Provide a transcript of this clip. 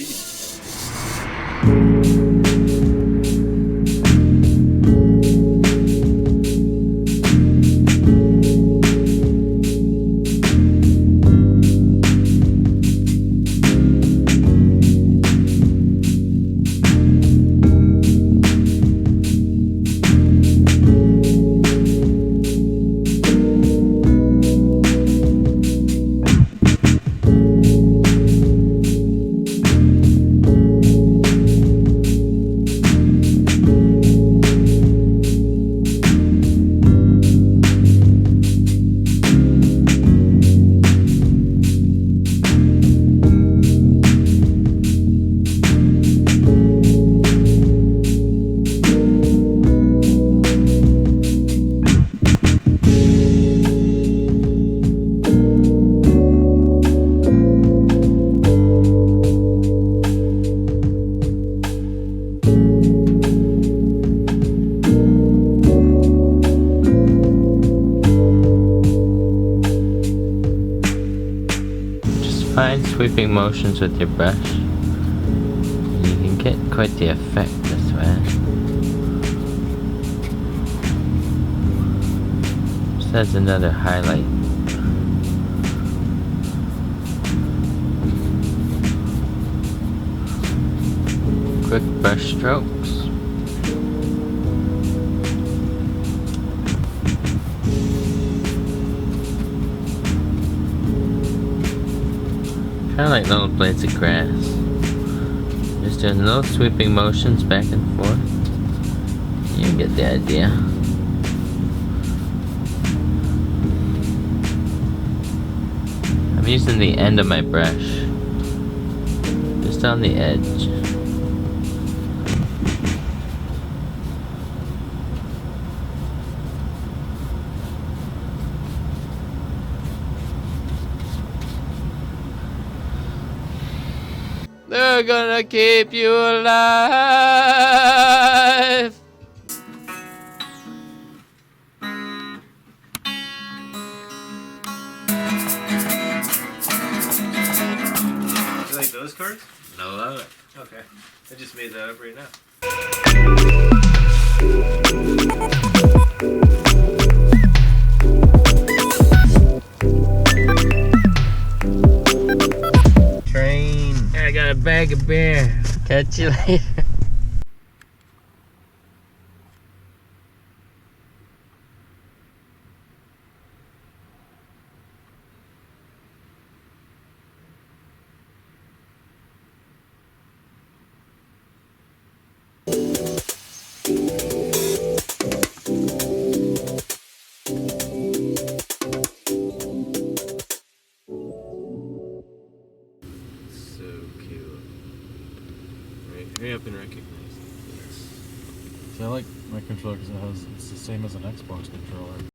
speed. Find sweeping motions with your brush. You can get quite the effect this way. Just adds another highlight. Quick brush strokes. Kind of like little blades of grass. Just doing little sweeping motions back and forth. You get the idea. I'm using the end of my brush, just on the edge. They're gonna keep you alive. You like those cards? I love it. Okay. I just made that up right now. Train. I got a bag of beer. Catch you later. Hurry up and recognize it. See, I like my controller because it's the same as an Xbox controller.